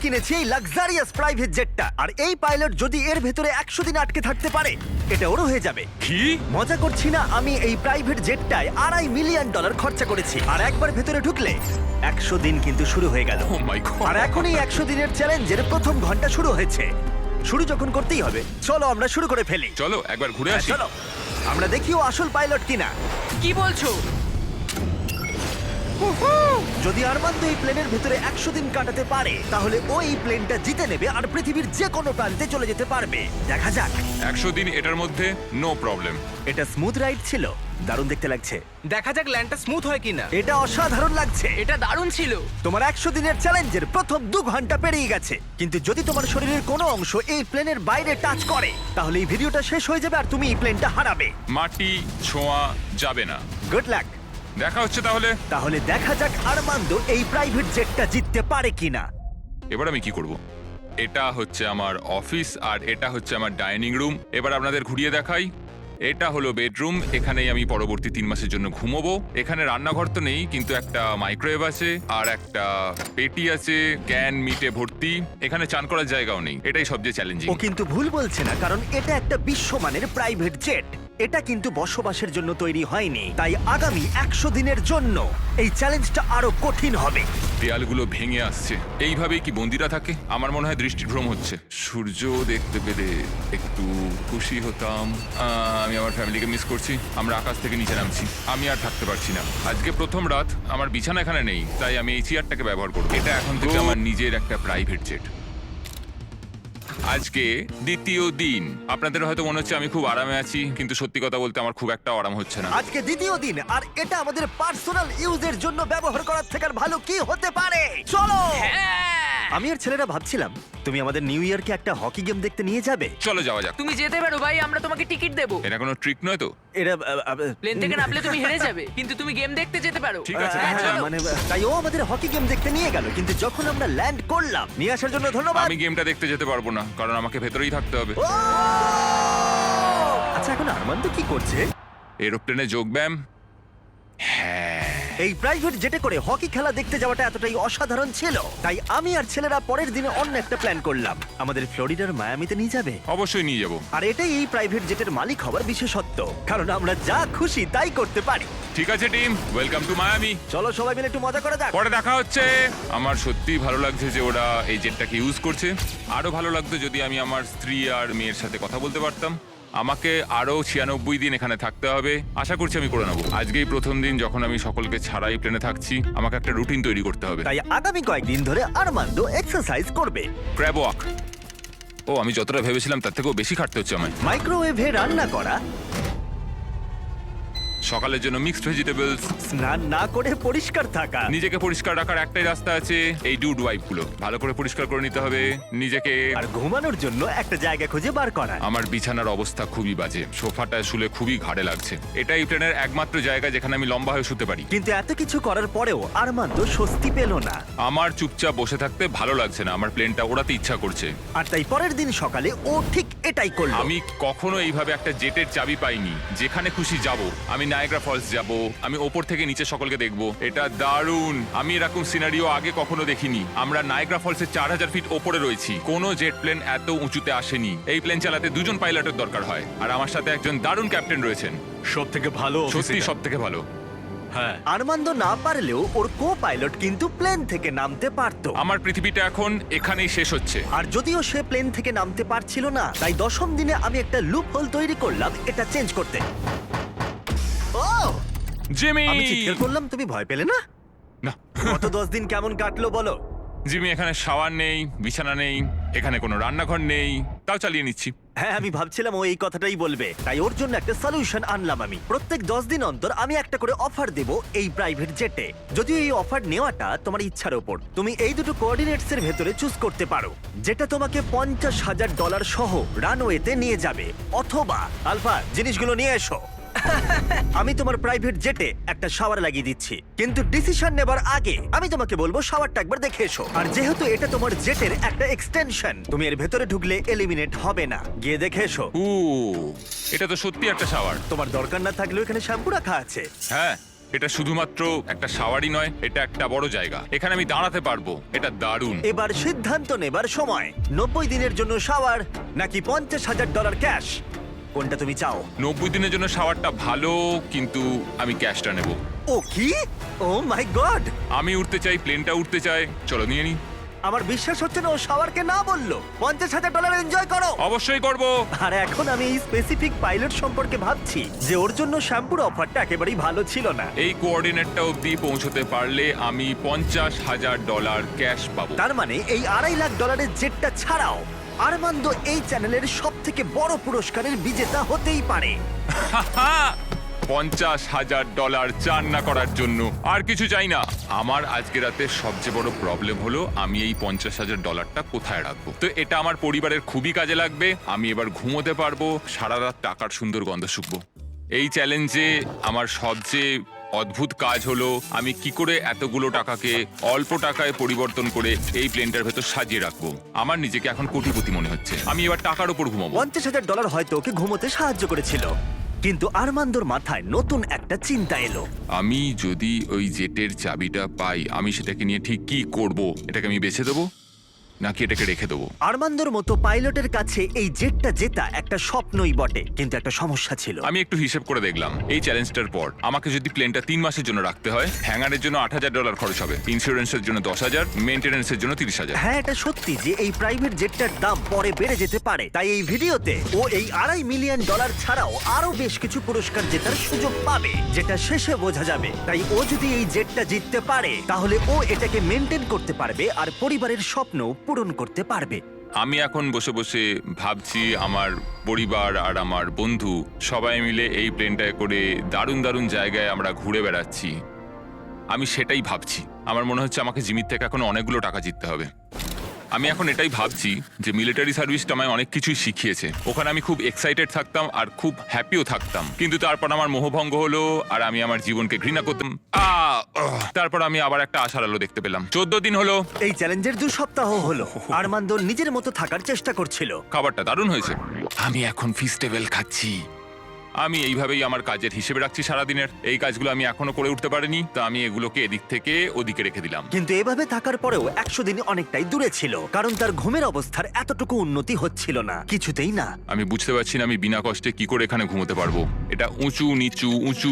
কিনেছি এই luxurious private জেটটা, আর এই পাইলট যদি এর ভেতরে 100 দিন আটকে থাকতে পারে এটা ওরও হয়ে যাবে। কি? মজা করছি না, আমি এই প্রাইভেট জেটটায় $2.5 মিলিয়ন খরচা করেছি, আর একবার ভেতরে ঢুকলে 100 দিন কিন্তু শুরু হয়ে গেল। ও মাই গড। আর এখনই 100 দিনের চ্যালেঞ্জের প্রথম ঘন্টা শুরু হয়েছে। শুরু যখন করতেই হবে, চলো আমরা শুরু করে ফেলি। চলো একবার ঘুরে হ্যাঁ, আসি। চলো আমরা দেখি ও আসল পাইলট কিনা। কি বলছো? যদি আরমান্দ এই প্লেনের ভেতরে 100 দিন কাটাতে পারে তাহলে ও এই প্লেনটা জিতে নেবে আর পৃথিবীর যে কোনো প্রান্তে চলে যেতে পারবে। দেখা যাক। 100 দিন এটার মধ্যে নো প্রবলেম। এটা স্মুথ রাইড ছিল, দারুণ দেখতে লাগছে। দেখা যাক ল্যান্ডটা স্মুথ হয় কিনা। এটা অসাধারণ লাগছে। এটা দারুণ ছিল। তোমার 100 দিনের চ্যালেঞ্জের প্রথম 2 ঘন্টা পেরিয়ে গেছে, কিন্তু যদি তোমার শরীরের কোনো অংশ এই প্লেনের বাইরে টাচ করে তাহলে এই ভিডিওটা শেষ হয়ে যাবে আর তুমি এই প্লেনটা হারাবে। মাটি ছোঁয়া যাবে না। Good luck. দেখা হচ্ছে তাহলে। তাহলে দেখা যাক আরমান্দ এই প্রাইভেট জেটটা জিততে পারে কিনা। এবার আমি কি করব? এটা হচ্ছে আমার অফিস আর এটা হচ্ছে আমার ডাইনিং রুম। এবার আপনাদের ঘুরিয়ে দেখাই। এটা হলো বেডরুম, এখানেই আমি পরবর্তী 3 মাসের জন্য ঘুমোবো। এখানে রান্নাঘর তো নেই, কিন্তু একটা মাইক্রোওয়েভ আছে আর একটা পেটি আছে ক্যান মিটে ভর্তি। এখানে চান করার জায়গাও নেই, এটাই সবচেয়ে চ্যালেঞ্জিং। ও কিন্তু ভুল বলছে না, কারণ এটা একটা বিশ্বমানের প্রাইভেট জেট। এটা কিন্তু বসবাসের জন্য তৈরি হয়নি, তাই আগামী 100 দিনের জন্য এই চ্যালেঞ্জটা আরো কঠিন হবে। দেয়ালগুলো ভেঙে আসছে। এইভাবেই কি বন্দিরা থাকে? আমার মনে হয় দৃষ্টিভ্রম হচ্ছে। সূর্য দেখতে পেলে একটু খুশি হতাম। আমি আমার ফ্যামিলিকে মিস করছি। আমরা আকাশ থেকে নিচে নামছি, আমি আর থাকতে পারছি না। আজকে প্রথম রাত, আমার বিছানা এখানে নেই, তাই আমি এই চেয়ারটাকে ব্যবহার করব। এটা এখন থেকে আমার নিজের একটা প্রাইভেট জেট। আজকে দ্বিতীয় দিন। আপনাদের হয়তো মনে হচ্ছে আমি খুব আরামে আছি, কিন্তু সত্যি কথা বলতে আমার খুব একটা আরাম হচ্ছে না। আজকে দ্বিতীয় দিন, আর এটা আমাদের পার্সোনাল ইউজের জন্য ব্যবহার করার থেকে আর ভালো কি হতে পারে। চলো। আমি আর ছেলেরা ভাবছিলাম তুমি আমাদের নিউ ইয়ারকে একটা হকি গেম দেখতে নিয়ে যাবে। চলো যাওয়া যাক। তুমি যেতে পারো ভাই, আমরা তোমাকে টিকিট দেবো। এটা কোনো ট্রিক নয় তো? এরা প্লেন থেকে নামলে তুমি হেরে যাবে, কিন্তু তুমি গেম দেখতে যেতে পারো। ঠিক আছে, হ্যাঁ, চলো। মানে তাই ও আমাদের হকি গেম দেখতে নিয়ে গেল, কিন্তু যখন আমরা ল্যান্ড করলাম, নিয়ে আসার জন্য ধন্যবাদ। আমি গেমটা দেখতে যেতে পারবো না, কারণ আমাকে ভেতরেই থাকতে হবে। ও! আচ্ছা, এখন আরমান্দ কি করছে? এরোপ্লেনে যোগব্যায়াম। হ্যাঁ, এই প্রাইভেট জেটে করে হকি খেলা দেখতে যাওয়াটা এতটাই অসাধারণ ছিল, তাই আমি আর ছেলেরা পরের দিনে অন্য একটা প্ল্যান করলাম। আমাদের ফ্লোরিডার মায়ামিতে নিয়ে যাবে। অবশ্যই নিয়ে যাব। আর এটাই এই প্রাইভেট জেটের মালিক হওয়ার বিশেষত্ব, কারণ আমরা যা খুশি তাই করতে পারি। ঠিক আছে টিম, ওয়েলকাম টু মায়ামি। চলো সবাই মিলে একটু মজা করা যাক। পরে দেখা হচ্ছে। আমার সত্যিই ভালো লাগছে যে ওরা এই জেটটাকে ইউজ করছে। আরো ভালো লাগতো যদি আমি আমার স্ত্রী আর মেয়ের সাথে কথা বলতে পারতাম। আমাকে আরো 96 দিন এখানে থাকতে হবে, আশা করছি আমি করে নেবো। আজকেই প্রথম দিন যখন আমি সকলকে ছাড়াই প্লেনে থাকছি। আমাকে একটা রুটিন তৈরি করতে হবে। তাই আগামী কয়েকদিন ধরে আরমান্দ এক্সারসাইজ করবে। Crab walk. ও, আমি যতটা ভেবেছিলাম তার থেকেও বেশি খাটতে হচ্ছে আমায়। মাইক্রোওয়েভে রান্না করা, সকালের জন্য মিক্সড ভেজিটেবলস। স্নান না করে পরিষ্কার থাকা। নিজেকে পরিষ্কার রাখার একটাই রাস্তা আছে, এই ডুড ওয়াইপ গুলো ভালো করে পরিষ্কার করে নিতে হবে নিজেকে। আর ঘুমানোর জন্য একটা জায়গা খুঁজে বার করা। আমার বিছানার অবস্থা খুবই বাজে, সোফাটায় শুলে খুবই ঘাড়ে লাগছে। এটাই প্লেনের একমাত্র জায়গা যেখানে আমি লম্বা হয়ে শুতে পারি। কিন্তু এত কিছু করার পরেও আরমান্দ স্বস্তি পেল না। আমার চুপচাপ বসে থাকতে ভালো লাগছে না, আমার প্লেনটা ওড়াতে ইচ্ছা করছে। আর তাই পরের দিন সকালে ও ঠিক এটাই করলো। আমি কখনো এইভাবে একটা জেটের চাবি পাইনি। যেখানে খুশি যাব। আমি নায়াগ্রা ফলস যাব, আমি ওপর থেকে নিচে সকলকে দেখব। এটা দারুণ, আমি এরকম সিনারিও আগে কখনো দেখিনি। আমরা নায়াগ্রা ফলসের 4000 ফিট ওপরে রয়েছি। কোনো জেট প্লেন এত উঁচুতে আসেনি। এই প্লেন চালাতে 2 জন পাইলটের দরকার হয়, আর আমার সাথে একজন দারুণ ক্যাপ্টেন রয়েছেন। সবথেকে ভালো সত্যি সব থেকে ভালো। হ্যাঁ, আরমান্দ না পারলেও ওর কো পাইলট কিন্তু প্লেন থেকে নামতে পারতো। আমার পৃথিবীটা এখন এখানেই শেষ হচ্ছে। আর যদিও সে প্লেন থেকে নামতে পারছিল না, তাই 10ম দিনে আমি একটা লুপ হোল তৈরি করলাম এটা চেঞ্জ করতে। ও! জিমি! আমি চিৎকার করলাম, তুমি ভয় পেলে না? না, গত 10 দিন কেমন কাটলো বলো? জিমি, এখানে শাওয়ার নেই, বিছানা নেই, এখানে কোনো রান্নাঘর নেই, তাও চালিয়ে নিচ্ছি। হ্যাঁ, আমি ভাবছিলাম ও এই কথাটাই বলবে, তাই ওর জন্য একটা সলিউশন আনলাম আমি। প্রত্যেক 10 দিন অন্তর আমি একটা করে অফার দেব এই প্রাইভেট জেটে। যদিও এই অফার নেওয়াটা তোমার ইচ্ছার উপর, তুমি এই দুটো কোঅর্ডিনেটস এর ভেতরে চুজ করতে পারো, যেটা তোমাকে $50,000 সহ রানওয়েতে নিয়ে যাবে, অথবা আলফা জিনিসগুলো নিয়ে এসো। আমি তোমার প্রাইভেট জেটে একটা শাওয়ার লাগিয়ে দিচ্ছি, কিন্তু ডিসিশন নেবার আগে আমি তোমাকে বলবো শাওয়ারটা একবার দেখে এসো। আর যেহেতু এটা তোমার জেটের একটা এক্সটেনশন, তুমি এর ভেতরে ঢুকলে এলিমিনেট হবে না। গিয়ে দেখে এসো। এটা তো সত্যি একটা শাওয়ার। তোমার দরকার না থাকলেও এখানে শ্যাম্পু রাখা আছে। হ্যাঁ, এটা শুধুমাত্র একটা শাওয়ারই নয়, এটা একটা বড় জায়গা। এখানে আমি দাঁড়াতে পারবো, এটা দারুণ। এবার সিদ্ধান্ত নেবার সময়। 90 দিনের জন্য শাওয়ার নাকি $50,000 ক্যাশ, কোনটা তুমি চাও? 90 দিনের জন্য শাওয়ারটা ভালো, কিন্তু আমি ক্যাশটা নেব। ও কি? ও মাই গড! আমি উঠতে চাই, প্লেনটা উঠতে চাই। চলো নিয়ে নি। আমার বিশ্বাস হচ্ছে না ও শাওয়ারকে না বললো। $50,000 এনজয় করো। অবশ্যই করব। আর এখন আমি এই স্পেসিফিক পাইলট সম্পর্কে ভাবছি যে ওর জন্য শ্যাম্পুর অফারটা একেবারেই ভালো ছিল না। এই কোঅর্ডিনেটটা অবধি পৌঁছতে পারলে আমি $50,000 ক্যাশ পাবো। তার মানে এই $2.5 লাখ জেটটা ছাড়াও আরমান্দো এই চ্যানেলের সব থেকে বড় পুরস্কারের বিজেতা হতেই পারে। $50,000 চান না করার জন্য আর কিছু চাই না। আমার আজকে রাতে সবচেয়ে বড় প্রবলেম হলো আমি এই $50,000টা কোথায় রাখবো। তো এটা আমার পরিবারের খুবই কাজে লাগবে। আমি এবার ঘুমোতে পারবো, সারা রাত টাকার সুন্দর গন্ধ শুকবো। এই চ্যালেঞ্জে আমার সবচেয়ে অদ্ভুত কাজ হলো আমি কি করে এতগুলো টাকাকে অল্প টাকায় পরিবর্তন করে এই প্লেনটার ভেতর সাজিয়ে রাখবো। আমার নিজেকে এখন কোটিপতি মনে হচ্ছে। আমি এবার টাকার উপর ঘুমাবো। $50,000 হয়তো ওকে ঘুমোতে সাহায্য করেছিল, কিন্তু আরমান্দোর মাথায় নতুন একটা চিন্তা এলো। আমি যদি ওই জেটের চাবিটা পাই, আমি সেটাকে নিয়ে ঠিক কি করব? এটাকে আমি বেছে দেবো নাকি এটাকে রেখে দেবো? আরমান্দোর মতো পাইলটের কাছে এই জেটটা জেতা একটা স্বপ্নই বটে, কিন্তু একটা সমস্যা ছিল। আমি একটু হিসেব করে দেখলাম, এই চ্যালেঞ্জটার পর আমাকে যদি প্লেনটা 3 মাসের জন্য রাখতে হয়, হ্যাঙ্গারের জন্য $8,000 খরচ হবে, ইন্স্যুরেন্সের জন্য $10,000, মেইনটেনেন্সের জন্য $30,000। হ্যাঁ, এটা সত্যি যে এই প্রাইভেট জেটটার দাম পরে বেড়ে যেতে পারে। তাই এই ভিডিওতে ও এই $2.5 মিলিয়ন ছাড়াও আরো বেশ কিছু পুরস্কার জেতার সুযোগ পাবে, যেটা শেষে বোঝা যাবে। তাই ও যদি এই জেটটা জিততে পারে, তাহলে ও এটাকে মেনটেন করতে পারবে আর পরিবারের স্বপ্ন পূরণ করতে পারবে। আমি এখন বসে বসে ভাবছি আমার পরিবার আর আমার বন্ধু সবাই মিলে এই প্লেনটায় করে দারুণ দারুণ জায়গায় আমরা ঘুরে বেড়াচ্ছি। আমি সেটাই ভাবছি। আমার মনে হচ্ছে আমাকে জিমির থেকে এখন অনেকগুলো টাকা জিততে হবে। আমি এখন এটাই ভাবছি যে মিলিটারি সার্ভিসটা আমায় অনেক কিছুই শিখিয়েছে। ওখানে আমি খুব এক্সাইটেড থাকতাম আর খুব হ্যাপিও থাকতাম, কিন্তু তারপর আমার মোহভঙ্গ হলো আর আমি আমার জীবনকে ঘৃণা করতাম। তারপর আমি আবার একটা আশার আলো দেখতে পেলাম। 14 দিন হলো এই চ্যালেঞ্জের 2 সপ্তাহ হলো আরমান্দো নিজের মতো থাকার চেষ্টা করছিল। খাবারটা দারুণ হয়েছে। আমি এখন ফিস্টেবল খাচ্ছি। আমি এইভাবেই আমার কাজের হিসেবে রাখছি সারাদিনের। এই কাজগুলো আমি এখনো করে উঠতে পারিনি, তো আমি এগুলোকে এদিক থেকে ওদিকে রেখে দিলাম। কিন্তু এভাবে থাকার পরেও 100 দিন অনেকটাই দূরে ছিল, কারণ তার ঘুমের অবস্থার এতটুকু উন্নতি হচ্ছিল না, কিছুতেই না। আমি বুঝতে পারছি না আমি বিনা কষ্টে কি করে এখানে ঘুমোতে পারবো। এটা উঁচু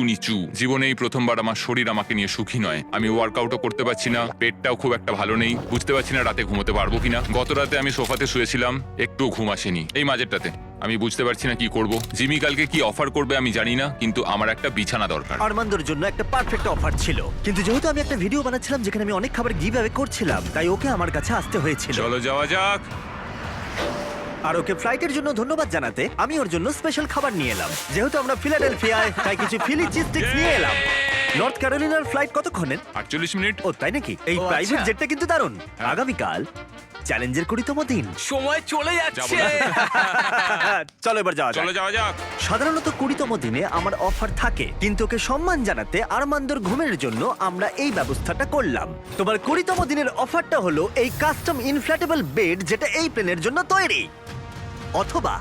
নিচু। জীবনেই প্রথমবার আমার শরীর আমাকে নিয়ে সুখী নয়। আমি ওয়ার্কআউটও করতে পারছি না, পেটটাও খুব একটা ভালো নেই। বুঝতে পারছি না রাতে ঘুমোতে পারবো কিনা। গত রাতে আমি সোফাতে শুয়েছিলাম, একটুও ঘুম আসেনি। এই মাঝেরটাতে আমি বুঝতে পারছি না কি করব। জিমি কালকে কি অফার করবে আমি জানি না, কিন্তু আমার একটা বিছানা দরকার। আরমান্দোর জন্য একটা পারফেক্ট অফার ছিল, কিন্তু যেহেতু আমি একটা ভিডিও বানাচ্ছিলাম যেখানে আমি অনেক খাবার গিভ অ্যাওয়ে করছিলাম, তাই ওকে আমার কাছে আসতে হয়েছিল। চলো যাওয়া যাক। আর ওকে ফ্লাইটের জন্য ধন্যবাদ জানাতে আমি ওর জন্য স্পেশাল খাবার নিয়ে এলাম। যেহেতু আমরা ফিলাডেলফিয়ায়, তাই কিছু ফিলি চিজ স্টিক্স নিয়ে এলাম। নর্থ ক্যারোলিনার ফ্লাইট কতক্ষণের? 48 মিনিট। ও তাই নাকি? এই ও, প্রাইভেট আচ্ছা। জেটটা কিন্তু দারুণ। আগামীকাল চ্যালেঞ্জের 20তম দিন। সময় চলে যাবো যাচ্ছে। না। চলো এবার যাওয়া যাক। চলো যাওয়া যাক। সাধারণত 20তম দিনে আমার অফার থাকে, কিন্তু ওকে সম্মান জানাতে আরমান্দোর ঘুমের জন্য আমরা এই ব্যবস্থাটা করলাম। তোমার 20তম দিনের অফারটা হলো এই কাস্টম ইনফ্ল্যাটেবল বেড, যেটা এই প্লেনের জন্য তৈরি। অথবা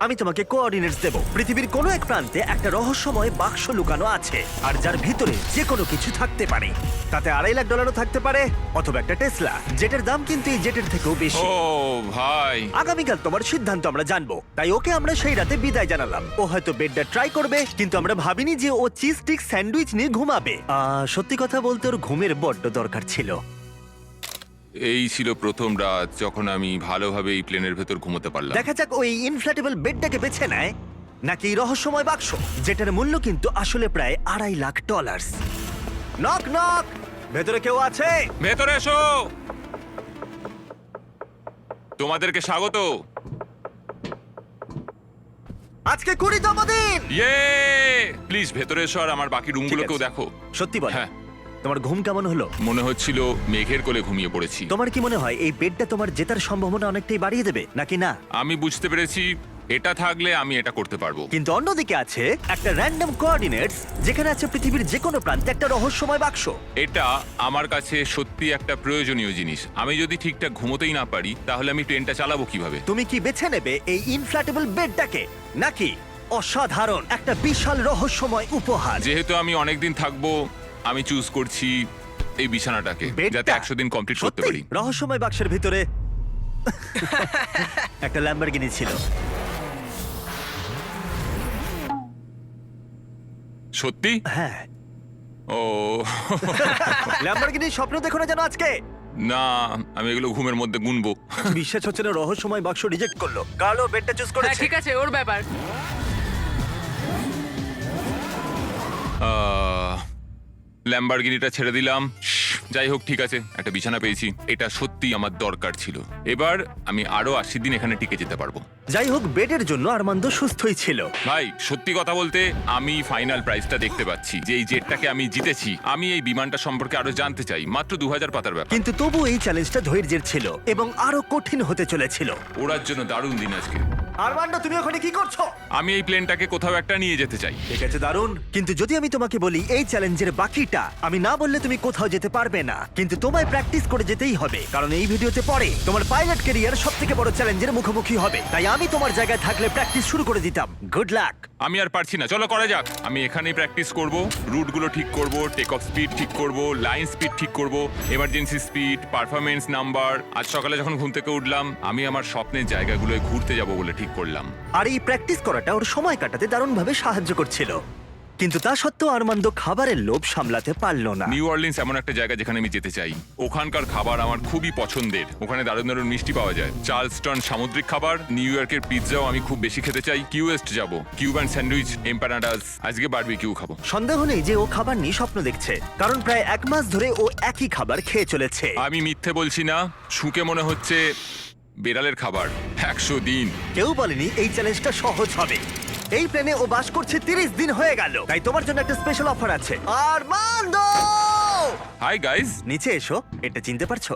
আমি তোমাকে কোঅর্ডিনেটস দেব। পৃথিবীর কোনো এক প্রান্তে একটা রহস্যময় বাক্স লুকানো আছে, আর যার ভিতরে যে কোনো কিছু থাকতে পারে। তাতে $2.5 লাখ থাকতে পারে, অথবা একটা টেসলা, যেটার দাম কিন্তু এই জেটের থেকেও বেশি। ও ভাই, আগামীকাল তোমার সিদ্ধান্ত আমরা জানবো, তাই ওকে আমরা সেই রাতে বিদায় জানালাম। ও হয়তো বেডটা ট্রাই করবে, কিন্তু আমরা ভাবিনি যে ও চিজ স্টিক স্যান্ডউইচ নিয়ে ঘুমাবে। সত্যি কথা বলতে ওর ঘুমের বড্ড দরকার ছিল। এই ছিল প্রথম রাত যখন আমি ভালোভাবে এই প্লেনের ভেতর ঘুমোতে পারলাম। দেখা যাক ওই ইনফ্ল্যাটেবল বেডটাকে বেছে নেয় নাকি এই রহস্যময় বাক্স, যেটার মূল্য কিন্তু আসলে প্রায় $2.5 লাখ। নক নক, ভেতরে কেউ আছে? ভেতরে এসো। তোমাদেরকে স্বাগত। আজকে 20তম দিন। ইয়ে, প্লিজ ভেতরে এসো আর আমার বাকি রুমগুলোকেও ঠিক আছে। দেখো। সত্যি বল, হ্যাঁ। তোমার ঘুম কেমন হলো? মনে হচ্ছিল মেঘের কোলে ঘুমিয়ে পড়েছি। তোমার কি মনে হয় এই বেডটা তোমার জেতার সম্ভাবনা অনেকটাই বাড়িয়ে দেবে নাকি না? আমি বুঝতে পেরেছি এটা থাকলে আমি এটা করতে পারবো। কিন্তু অন্যদিকে আছে একটা র্যান্ডম কোঅর্ডিনেটস, যেখানে আছে পৃথিবীর যে কোনো প্রান্তে একটা রহস্যময় বাক্স। এটা আমার কাছে সত্যি একটা প্রয়োজনীয় জিনিস। আমি যদি ঠিকঠাক ঘুমোতেই না পারি, তাহলে আমি ট্রেনটা চালাবো কিভাবে? তুমি কি বেছে নেবে এই ইনফ্ল্যাটেবল বেডটাকে নাকি অসাধারণ, একটা বিশাল রহস্যময় উপহার। যেহেতু আমি অনেকদিন থাকবো, আমি চুজ করছি এই বিছানাটাকে, বেডটা? যাতে 100 দিন কমপ্লিট করতে সত্যি? পারি। রহস্যময় বাক্সের ভিতরে একটা ল্যাম্বরগিনি ছিল। সত্যি? হ্যাঁ, ও ল্যাম্বরগিনির স্বপ্ন দেখো না যেন আজকে। না, আমি এগুলো ঘুমের মধ্যে গুনবো। বিশ্বাস হচ্ছে না, রহস্যময় বাক্স রিজেক্ট করলো। কার্লো বেডটা চুজ হ্যাঁ করেছে। ঠিক আছে, ওর ব্যাপার। ল্যাম্বরগিনিটা ছেড়ে দিলাম। যাই হোক, ঠিক আছে, একটা বিছানা পেয়েছি, এটা সত্যি আমার দরকার ছিল। এবার আমি আরো 80 দিন এখানে টিকে যেতে পারবো। যাই হোক, বেডের জন্য আরমান্দ সুস্থই ছিল। ভাই, সত্যি কথা বলতে আমি ফাইনাল প্রাইসটা দেখতে পাচ্ছি, যে এই জেটটাকে আমি জিতেছি। আমি এই বিমানটা সম্পর্কে আরো জানতে চাই। মাত্র 2000 পাতার ব্যাপার। কিন্তু তবু এই চ্যালেঞ্জটা ধৈর্যের ছিল এবং আরো কঠিন হতে চলেছিল। ওড়ার জন্য দারুণ দিন আজকে। আরমান্দ, তুমি ওখানে কি করছো? আমি এই প্লেনটাকে কোথাও একটা নিয়ে যেতে চাই। ঠিক আছে, দারুণ। কিন্তু যদি আমি তোমাকে বলি এই চ্যালেঞ্জের বাকিটা, আমি না বললে তুমি কোথাও যেতে পারবে না। কিন্তু তোমায় প্র্যাকটিস করে যেতেই হবে, কারণ এই ভিডিওতে পরে তোমার পাইলট ক্যারিয়ার সবথেকে বড় চ্যালেঞ্জের মুখোমুখি হবে। তাই আমি তোমার জায়গায় থাকলে প্র্যাকটিস শুরু করে দিতাম। Good luck. আমি আর পারছি না, চলো করা যাক। আমি এখানেই প্র্যাকটিস করব, রুটগুলো ঠিক করব, টেক অফ স্পিড ঠিক করব, লাইন স্পিড ঠিক করব, এমার্জেন্সি স্পিড, পারফরমেন্স নাম্বার। আজ সকালে যখন ঘুম থেকে উঠলাম, আমি আমার স্বপ্নের জায়গাগুলোয় ঘুরতে যাব বলে ঠিক করলাম। আর এই প্র্যাকটিস করাটা ওর সময় কাটাতে দারুণভাবে সাহায্য করছিল। কিন্তু তা সত্ত্বেও আরমান্দ খাবারের লোভ সামলাতে পারলো না। নিউ অরলিন্স এমন একটা জায়গা যেখানে আমি যেতে চাই। ওখানকার খাবার আমার খুবই পছন্দের। ওখানে দারুণ দারুণ মিষ্টি পাওয়া যায়, চার্লস্টন সামুদ্রিক খাবার, নিউ ইয়র্কের পিৎজাও আমি খুব বেশি খেতে চাই। কিউএস্ট যাব, কিউবান স্যান্ডউইচ, এম্পানাডাস, আজকে বারবিকিউ খাবো। সন্দেহ নেই যে ও খাবার নিয়ে স্বপ্ন দেখছে, কারণ প্রায় 1 মাস ধরে ও একই খাবার খেয়ে চলেছে। আমি মিথ্যে বলছি না, শুকে মনে হচ্ছে বেড়ালের খাবার। 100 দিন। কেউ বলেনি এই চ্যালেঞ্জটা সহজ হবে। এই প্লেনে ও বাস করছে 30 দিন হয়ে গেল, তাই তোমার জন্য একটা স্পেশাল অফার আছে। Armand, hi guys. নিচে এসো। এটা চিনতে পারছো?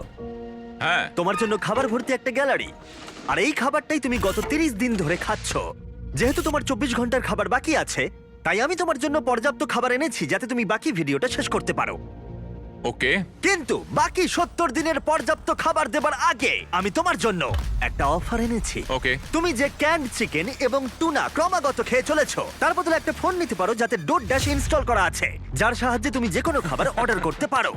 হ্যাঁ, তোমার জন্য খাবার ভর্তি একটা গ্যালারি। আর এই খাবারটাই তুমি গত 30 দিন ধরে খাচ্ছ। যেহেতু তোমার 24 ঘন্টার খাবার বাকি আছে, তাই আমি তোমার জন্য পর্যাপ্ত খাবার এনেছি যাতে তুমি বাকি ভিডিওটা শেষ করতে পারো। ওকে। কিন্তু বাকি 70 দিনের পর্যাপ্ত খাবার দেবার আগে আমি তোমার জন্য একটা অফার এনেছি। ওকে। তুমি যে ক্যান্ড চিকেন এবং টুনা ক্রমাগত খেয়ে চলেছো, তার বদলে একটা ফোন নিতে পারো যাতে ডোর ড্যাশ ইনস্টল করা আছে, যার সাহায্যে তুমি যে কোনো খাবার অর্ডার করতে পারো।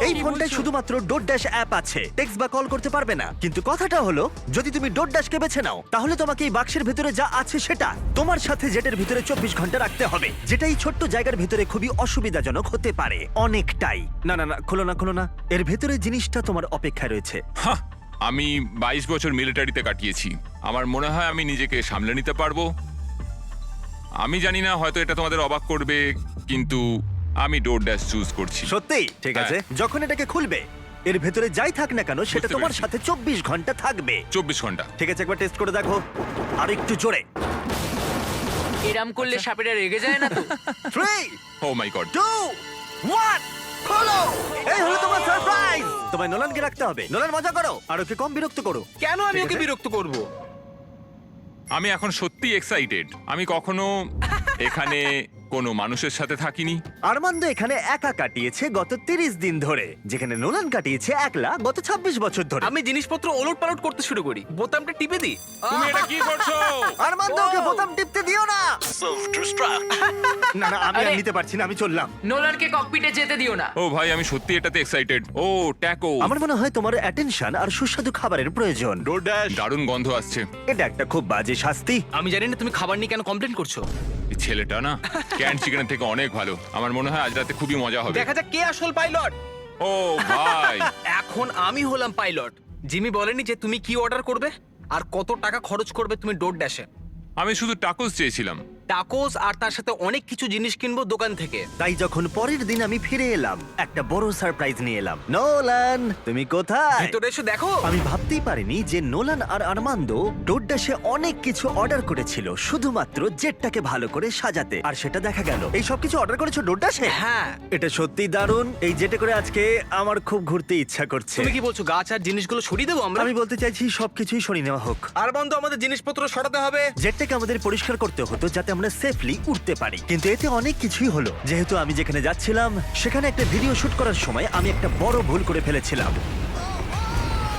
এই ফোনটায় শুধুমাত্র ডোর ড্যাশ অ্যাপ আছে, টেক্সট বা কল করতে পারবে না। কিন্তু কথাটা হলো, যদি তুমি ডোর ড্যাশকে বেছে নাও, তাহলে তোমাকে এই বাক্সের ভিতরে যা আছে সেটা তোমার সাথে জেটের ভিতরে 24 ঘন্টা রাখতে হবে, যেটা এই ছোট্ট জায়গার ভিতরে খুবই অসুবিধাজনক হতে পারে অনেকটাই। না না না, খোলো না খোলো না, এর ভেতরে জিনিসটা তোমার অপেক্ষায় রয়েছে। হাহ, আমি 22 বছর মিলিটারিতে কাটিয়েছি। আমার মনে হয় আমি নিজেকে সামলে নিতে পারবো। আমি জানি না, হয়তো এটা তোমাদের অবাক করবে, কিন্তু আমি ডোর ড্যাশ চুজ করছি। সত্যি? ঠিক আছে, যখন এটাকে খুলবে, এর ভেতরে যাই থাক না কেন সেটা বুঝতে তোমার পেরেছি। সাথে 24 ঘন্টা থাকবে। 24 ঘন্টা। ঠিক আছে, একবার টেস্ট করে দেখো। আর একটু জোরে। এরাম করলে সাপেরা রেগে যায় না তো? 3, ও মাই গড। 2, 1, খোলো! এই হলো তোমার সারপ্রাইজ। তোমায় নোলানকে রাখতে হবে। নোলান, মজা করো আর ওকে কম বিরক্ত করো। কেন আমি ঠিক ওকে আছে? বিরক্ত করব? আমি এখন সত্যি এক্সাইটেড। আমি কখনো এখানে কোনো মানুষের সাথে থাকিনি। আরমান্দ এখানে একা কাটিয়েছে গত 30 দিন ধরে, যেখানে নোলান কাটিয়েছে একলা গত 26 বছর ধরে। আমি জিনিসপত্র ওলটপালট করতে শুরু করি, বোতামটা টিপে দিই। তুমি এটা কি করছো? আরমান্দ, ওকে বোতাম টিপতে দিও না। না না, আমি আর আরে- নিতে পারছি না, আমি চললাম। নোলানকে ককপিটে যেতে দিও না। ও ভাই, আমি সত্যি এটাতে এক্সাইটেড। ও ট্যাকো, আমার মনে হয় তোমার অ্যাটেনশন আর সুস্বাদু খাবারের প্রয়োজন। দারুণ গন্ধ আসছে। এটা একটা খুব বাজে শাস্তি। আমি জানি না তুমি খাবার নিয়ে কেন কমপ্লেন করছো। এই ছেলেটা না ক্যান্ড চিকেনের থেকে অনেক ভালো। আমার মনে হয় আজ রাতে খুবই মজা হবে। দেখা যাক কে আসল পাইলট। ও ভাই, এখন আমি হলাম পাইলট। জিমি বলেনি যে তুমি কি অর্ডার করবে আর কত টাকা খরচ করবে তুমি ডোর ড্যাশে। আমি শুধু টাকোস চেয়েছিলাম। টাকোস আর তার সাথে অনেক কিছু জিনিস কিনবো দোকান থেকে। তাই যখন পরের দিন আমি ফিরে এলাম, একটা বড় সারপ্রাইজ নিয়ে এলাম। নোলান, তুমি কোথায়? ভিতরে এসে দেখো। আমি ভাবতেই পারিনি যে নোলান আর আরমান্দ ডোরডাশে অনেক কিছু অর্ডার করেছিল শুধুমাত্র জেটটাকে ভালো করে সাজাতে, আর সেটা দেখা গেল। এই সব কিছু অর্ডার করেছো ডোরডাশে? হ্যাঁ। এটা সত্যি দারুণ। এই জেটে করে আজকে আমার খুব ঘুরতে ইচ্ছা করছে। তুমি কি বলছো গাছ আর জিনিসগুলো সরিয়ে দেবো আমরা? আমি বলতে চাইছি সবকিছুই সরিয়ে নেওয়া হোক। আর বন্ধু, আমাদের জিনিসপত্র সরাতে হবে। জেটটাকে আমাদের পরিষ্কার করতে হতো যাতে আমরা সেফলি উঠতে পারি, কিন্তু এতে অনেক কিছুই হলো। যেহেতু আমি যেখানে যাচ্ছিলাম সেখানে একটা ভিডিও শুট করার সময় আমি একটা বড় ভুল করে ফেলেছিলাম।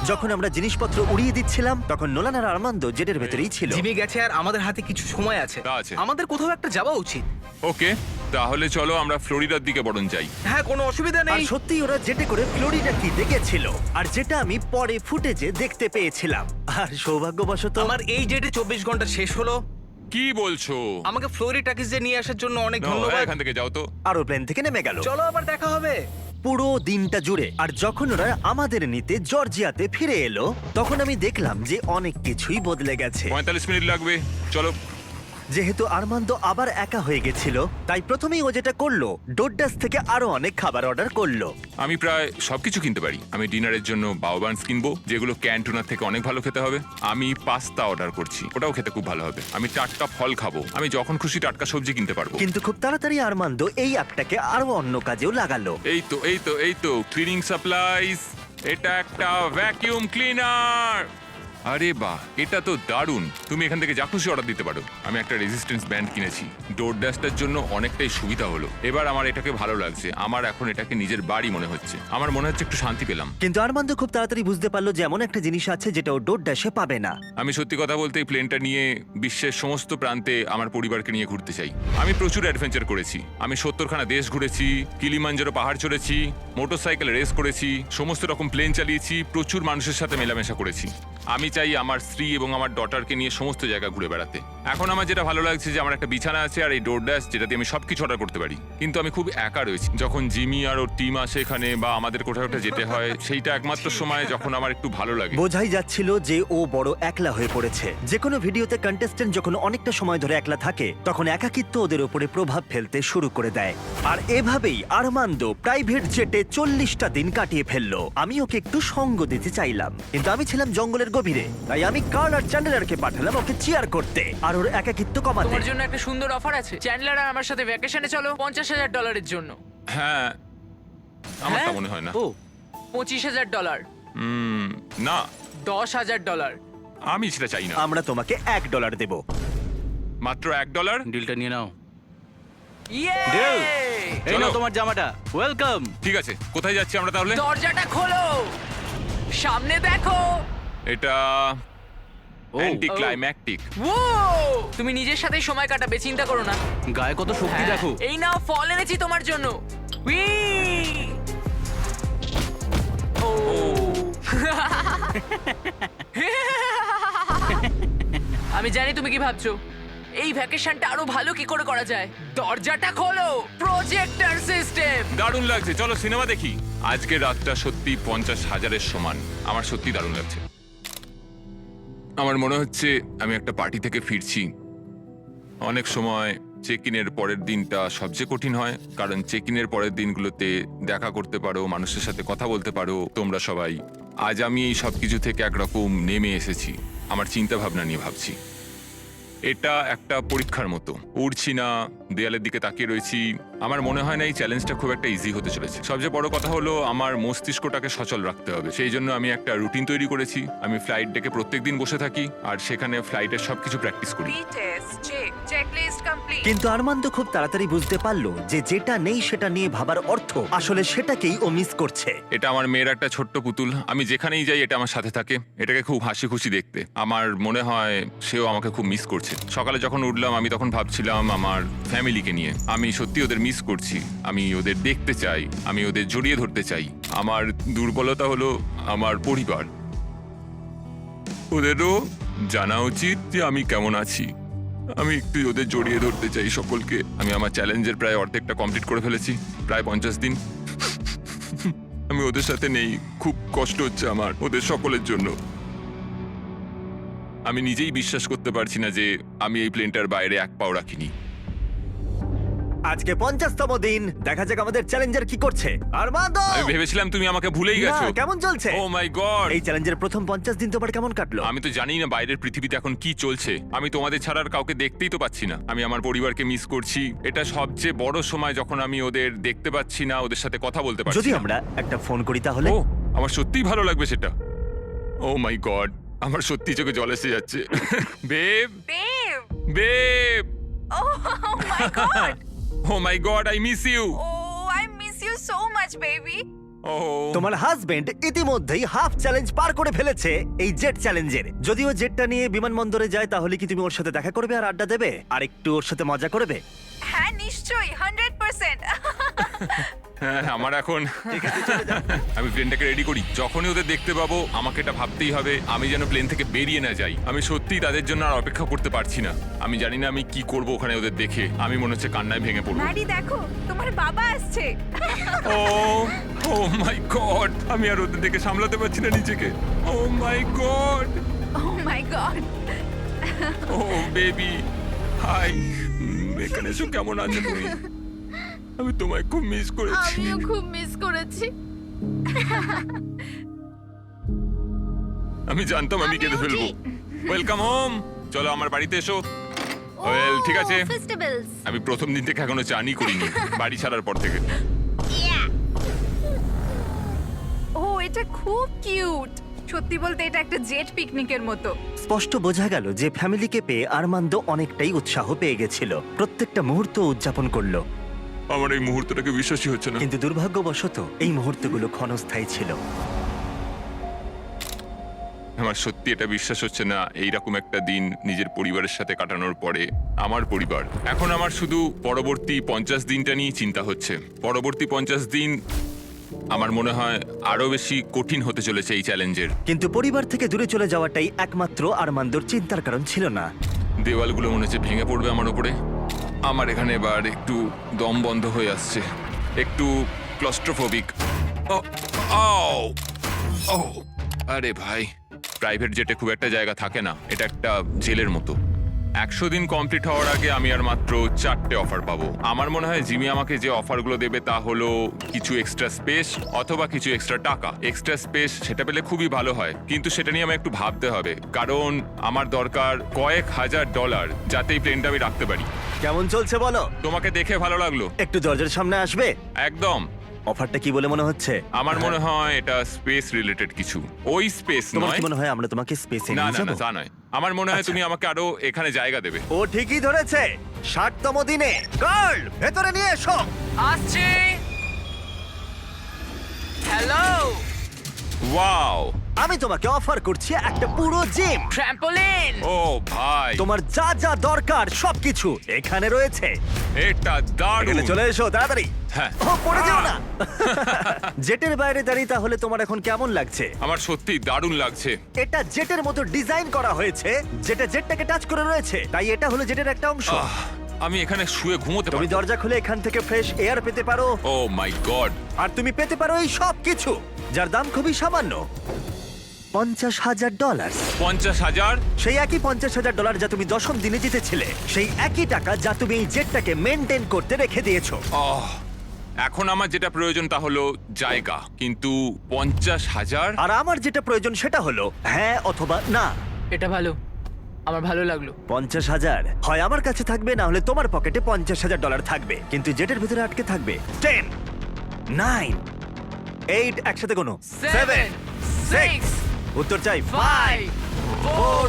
যখন আমরা জিনিসপত্র উড়িয়ে দিচ্ছিলাম তখন নোলান আর আর্মান্দো জেটের ভেতরেই ছিল। জিমি গেছে আর আমাদের হাতে কিছু সময় আছে। তা আছে। আমাদের কোথাও একটা যাওয়া উচিত। ওকে, তাহলে চলো আমরা ফ্লোরিডার দিকে বরং যাই। হ্যাঁ, কোনো অসুবিধা আর নেই। সত্যি ওরা জেটে করে ফ্লোরিডা কিতে গেছিল, আর যেটা আমি পরে ফুটেজে দেখতে পেয়েছিলাম। আর সৌভাগ্যবশত আমার এই জেটে 24 ঘন্টা শেষ হলো। কি বলছো? আমাকে ফ্লোরি টাকিজে নিয়ে আসার জন্য অনেক নাও, ধন্যবাদ। এখান থেকে যাও তো। আরো প্লেন থেকে নেমে গেল চলো আবার দেখা হবে। পুরো দিনটা জুড়ে। আর যখন ওরা আমাদের নিতে জর্জিয়াতে ফিরে এলো তখন আমি দেখলাম যে অনেক কিছুই বদলে গেছে। 45 মিনিট লাগবে, চলো। যেহেতু আর্মান্দো আবার একা হয়ে গেছিল তাই প্রথমেই ও যেটা করলো ডোডাস থেকে আরো অনেক খাবার অর্ডার করলো। আমি প্রায় সবকিছু কিনতে পারি। আমি ডিনারের জন্য বাউবান্স কিনবো, যেগুলো ক্যান্টুনার থেকে অনেক ভালো খেতে হবে। আমি পাস্তা অর্ডার করছি, ওটাও খেতে খুব ভালো হবে। আমি টাটকা ফল খাবো, আমি যখন খুশি টাটকা সবজি কিনতে পারবো। কিন্তু খুব তাড়াতাড়ি আর্মান্দো এই অ্যাপটাকে আরো অন্য কাজেও লাগালো। এই তো ক্লিনিং সাপ্লাইজ। এটা একটা ভ্যাকিউম ক্লিনার। আরে বাহ, এটা তো দারুণ। তুমি এখান থেকে যা খুশি অর্ডার দিতে পারো। আমি একটা রেজিস্ট্যান্স ব্যান্ড কিনেছি, ডোর ড্যাশটার জন্য অনেকটাই সুবিধা হলো। এবার আমার এটাকে ভালো লাগছে, আমার এখন এটাকে নিজের বাড়ি মনে হচ্ছে। আমার মনে হচ্ছে একটু শান্তি পেলাম। কিন্তু আর্মান্দো খুব তাড়াতাড়ি বুঝতে পারলো যে এমন একটা জিনিস আছে যেটা ও ডোডাসে পাবে না। আমি সত্যি কথা বলতে এই প্লেনটা নিয়ে বিশ্বের সমস্ত প্রান্তে আমার পরিবারকে নিয়ে ঘুরতে চাই। আমি প্রচুর অ্যাডভেঞ্চার করেছি। আমি 70খানা দেশ ঘুরেছি, কিলিমাঞ্জারো পাহাড় চড়েছি, মোটরসাইকেল রেস করেছি, সমস্ত রকম প্লেন চালিয়েছি, প্রচুর মানুষের সাথে মেলামেশা করেছি। আমি চাই আমার স্ত্রী এবং আমার ডটারকে নিয়ে সমস্ত জায়গা ঘুরে বেড়াতে। এখন আমার যেটা ভালো লাগছে যে আমার একটা বিছানা আছে আর এই ডোরড্যাশ, যেটাতে আমি সবকিছু অর্ডার করতে পারি। কিন্তু আমি খুব একা রয়েছি। যখন জিমি আর ওর টিম আসে এখানে বা আমাদের কোথাও একটা যেতে হয়, সেইটা একমাত্র সময় যখন আমার একটু ভালো লাগে। বোঝাই যাচ্ছিল যে ও বড় একলা হয়ে পড়েছে। যে কোনো ভিডিওতে কন্টেস্টেন্ট যখন অনেকটা সময় ধরে একলা থাকে তখন একাকিত্ব ওদের উপরে প্রভাব ফেলতে শুরু করে দেয়। আর এভাবেই আর্মান্দো প্রাইভেট জেটে 40টা দিন কাটিয়ে ফেললো। আমি ওকে একটু সঙ্গ দিতে চাইলাম, কিন্তু আমি ছিলাম জঙ্গলের গভীরে, তাই আমি কার্ল আর চ্যান্ডেলারকে পাঠালাম ওকে চিয়ার করতে আর ওর একাকিত্ব কমাতে। তোমার জন্য একটা সুন্দর অফার আছে। চ্যান্ডলার আর আমার সাথে ভ্যাকেশনে চলো $50,000 জন্য। হ্যাঁ, আমার তা হ্যাঁ? মনে হয় না। ও $25,000, না, $10,000। আমি সেটা চাই না। আমরা তোমাকে $1 দেব। মাত্র $1? ডিলটা নিয়ে নাও। ইয়ে! Deal! এই চলো। নাও তোমার জামাটা, ওয়েলকাম। ঠিক আছে, কোথায় যাচ্ছি আমরা তাহলে? দরজাটা খোলো, সামনে দেখো। এটা অ্যান্টি ক্লাইম্যাকটিক। ও, তুমি নিজের সাথে সময় কাটাবে, চিন্তা করো না। গায়ে কত শক্তি হ্যাঁ, দেখো। এই নাও ফল এনেছি তোমার জন্য। উই! ও আমি জানি তুমি কি ভাবছো, এই ভ্যাকেশনটা আরো ভালো কি করে করা যায়। দরজাটা খোলো, প্রজেক্টর সিস্টেম। দারুণ লাগছে, চলো সিনেমা দেখি। আজকের রাতটা সত্যি 50,000-এর সমান। আমার সত্যি দারুণ লাগছে। আমার মনে হচ্ছে আমি একটা পার্টি থেকে ফিরছি। অনেক সময় চেক ইনের পরের দিনটা সবচেয়ে কঠিন হয়, কারণ চেক ইনের পরের দিনগুলোতে দেখা করতে পারো, মানুষের সাথে কথা বলতে পারো তোমরা সবাই। আজ আমি এই সব কিছু থেকে একরকম নেমে এসেছি, আমার চিন্তা ভাবনা নিয়ে ভাবছি। এটা একটা পরীক্ষার মতো। উড়ছি না, দেয়ালের দিকে তাকিয়ে রয়েছি। আমার মনে হয় না এই চ্যালেঞ্জটা খুব একটা ইজি হতে চলেছে। সবচেয়ে বড় কথা হলো আমার মস্তিষ্কটাকে সচল রাখতে হবে। সেই জন্য আমি একটা রুটিন তৈরি করেছি। আমি ফ্লাইট ডেকে প্রত্যেকদিন বসে থাকি আর সেখানে ফ্লাইটের সবকিছু প্র্যাকটিস করি। কিন্তু আর্মান্দো খুব তাড়াতাড়ি বুঝতে পারলো যে যেটা নেই সেটা নিয়ে ভাবার অর্থ আসলে সেটাকেই ও মিস করছে। এটা আমার মেয়ের একটা ছোট্ট পুতুল। আমি যেখানেই যাই এটা আমার সাথে থাকে। এটাকে খুব হাসি খুশি দেখতে। আমার মনে হয় সেও আমাকে খুব মিস করছে। সকালে যখন উঠলাম আমি তখন ভাবছিলাম আমার ফ্যামিলিকে নিয়ে। আমি সত্যি ওদের মিস করছি। আমি ওদের দেখতে চাই, আমি ওদের জড়িয়ে ধরতে চাই। আমার দুর্বলতা হলো আমার পরিবার। ওদেরও জানা উচিত যে আমি কেমন আছি। আমি একটু ওদের জড়িয়ে ধরতে চাই সকলকে। আমি আমার চ্যালেঞ্জের প্রায় অর্ধেকটা কমপ্লিট করে ফেলেছি, প্রায় 50 দিন। আমি ওদের সাথে নেই, খুব কষ্ট হচ্ছে আমার ওদের সকলের জন্য। আমি নিজেই বিশ্বাস করতে পারছি না যে আমি এই প্লেনটার বাইরে এক পাও রাখিনি। আজকে 50তম দিন, দেখা যাক আমাদের চ্যালেঞ্জার কি করছে। আর্মান্দো, আমি ভেবেছিলাম তুমি আমাকে ভুলেই গেছো। না, কেমন চলছে? ও মাই গড! এই চ্যালেঞ্জের প্রথম 50 দিন তোমার কেমন কাটলো? আমি তো জানি না বাইরের পৃথিবীতে এখন কি চলছে। আমি তোমাদের ছাড়া আর কাউকে দেখতেই তো পাচ্ছি না। আমি আমার পরিবারকে মিস করছি। এটা সবচেয়ে বড় সময় যখন আমি ওদের দেখতে পাচ্ছি না, ওদের সাথে কথা বলতে পারছি যদি না। আমরা একটা ফোন করি তাহলে? ও, আমার সত্যিই ভালো লাগবে সেটা। ও মাই গড, আমার সত্যি চোখে জল এসে যাচ্ছে। Babe, Babe! Babe, Oh my god! Oh my God, I miss you. Oh, I miss you so much, baby. ও তোমার হাজবেন্ড ইতিমধ্যেই হাফ চ্যালেঞ্জ পার করে ফেলেছে এই জেট চ্যালেঞ্জের। যদিও জেটটা নিয়ে বিমানবন্দরে যায়, তাহলে কি তুমি ওর সাথে দেখা করবে আর আড্ডা দেবে আর একটু ওর সাথে মজা করবে? হ্যাঁ নিশ্চয়ই 100%। হ্যাঁ, আমার এখন আমি প্লেনটাকে রেডি করি। যখনই ওদের দেখতে পাবো আমাকে এটা ভাবতেই হবে আমি যেন প্লেন থেকে বেরিয়ে না যাই। আমি সত্যিই তাদের জন্য আর অপেক্ষা করতে পারছি না। আমি জানি না আমি কি করব ওখানে ওদের দেখে। আমি মনে হচ্ছে কান্নায় ভেঙে পড়বো। ম্যাডি দেখো, তোমার বাবা আসছে। ও ও মাই গড, আমি আর ওদের দেখে সামলাতে পারছি না নিজেকে। ও my god, O my god. O baby, high. এখানে এসো, কেমন আছো তুমি? আমি তোমায় খুব মিস করেছি। আমিও খুব মিস করেছি। আমি জানতাম আমি কেঁদে ফেলবো। ওয়েলকাম হোম, চলো আমার বাড়িতে এসো। ওয়েল ঠিক আছে, ফেস্টিভ্যালস আমি প্রথম দিন থেকে এখনো চানই করিনি বাড়ি ছাড়ার পর থেকে। ও এটা খুব কিউট। সত্যি বলতে এটা একটা জেট পিকনিকের মতো। স্পষ্ট বোঝা গেল যে ফ্যামিলিকে পেয়ে আরমান্দ অনেকটাই উৎসাহ পেয়ে গেছিল। প্রত্যেকটা মুহূর্ত উদযাপন করলো। আমার এই মুহূর্তটাকে বিশ্বাসই হচ্ছে না। কিন্তু দুর্ভাগ্যবশত এই মুহূর্তগুলো ক্ষণস্থায়ী ছিল। আমার সত্যি এটা বিশ্বাস হচ্ছে না, এইরকম একটা দিন নিজের পরিবারের সাথে কাটানোর পরে। আমার পরিবার এখন আমার শুধু পরবর্তী 50 দিনটা নিয়ে চিন্তা হচ্ছে। পরবর্তী 50 দিন আমার মনে হয় আরো বেশি কঠিন হতে চলেছে এই চ্যালেঞ্জের। কিন্তু পরিবার থেকে দূরে চলে যাওয়াটাই একমাত্র আরমান্দর চিন্তার কারণ ছিল না। দেওয়ালগুলো মনে হচ্ছে ভেঙে পড়বে আমার উপরে। আমার এখানে এবার একটু দম বন্ধ হয়ে আসছে, একটু ক্লস্ট্রোফোবিক। আরে ভাই, প্রাইভেট জেটে খুব একটা জায়গা থাকে না, এটা একটা জেলের মতো। 100 দিন কমপ্লিট হওয়ার আগে আমি আর মাত্র 4টে অফার পাবো। আমার মনে হয় জিমি আমাকে যে অফারগুলো দেবে তা হলো কিছু এক্সট্রা স্পেস অথবা কিছু এক্সট্রা টাকা। এক্সট্রা স্পেস সেটা পেলে খুবই ভালো হয়, কিন্তু সেটা নিয়ে আমায় একটু ভাবতে হবে, কারণ আমার দরকার কয়েক হাজার ডলার যাতে এই প্লেনটা আমি রাখতে পারি। কেমন চলছে বলো? তোমাকে দেখে ভালো লাগলো। একটু দরজার সামনে আসবে? একদম। অফারটা কি বলে মনে হচ্ছে? আমার মনে হয় এটা স্পেস রিলেটেড কিছু। ওই স্পেস তোমার নয়। কি মনে হয় আমরা তোমাকে স্পেসে না নিয়ে না যাব? না, তা নয়। আমার মনে হয় আচ্ছা। তুমি আমাকে আরো এখানে জায়গা দেবে। ও ঠিকই ধরেছে। 60তম দিনে গার্ল ভেতরে নিয়ে এসো। আসছে। হ্যালো। ওয়াও, আমি তোমাকে অফার করছি একটা পুরো জিম। ট্র্যাম্পোলিন। ও ভাই, তোমার যা যা দরকার সবকিছু এখানে রয়েছে। এটা দারুণ। এখানে চলে এসো তাড়াতাড়ি। হ্যাঁ। ও পড়ে যেও না। জেটের বাইরে দাঁড়িয়ে তাহলে তোমার এখন কেমন লাগছে? আমার সত্যি দারুণ লাগছে। এটা জেটের মতো ডিজাইন করা হয়েছে, যেটা জেটটাকে টাচ করে রয়েছে, তাই এটা হলো জেটের একটা অংশ। আমি এখানে শুয়ে ঘুমোতে তুমি পারবো। দরজা খুলে এখান থেকে ফ্রেশ এয়ার পেতে পারো, ও মাই গড। আর তুমি পেতে পারো এই সব কিছু যার দাম খুবই সামান্য, $50,000। 50,000? সেই একই $50,000 যা তুমি 10ম দিনে জিতেছিলে, সেই একই টাকা যা তুমি এই জেটটাকে মেনটেন করতে রেখে দিয়েছো। এখন আমার যেটা প্রয়োজন তা হলো জায়গা, কিন্তু 50,000? আর আমার যেটা প্রয়োজন সেটা হলো হ্যাঁ অথবা না। এটা ভালো, আমার ভালো লাগলো। 50,000 হয় আমার কাছে থাকবে, না হলে তোমার পকেটে $50,000 থাকবে, কিন্তু জেটের ভিতরে আটকে থাকবে 10, 9, 8, একসাথে কোনো 7, 6, উত্তর চাই 5, 4।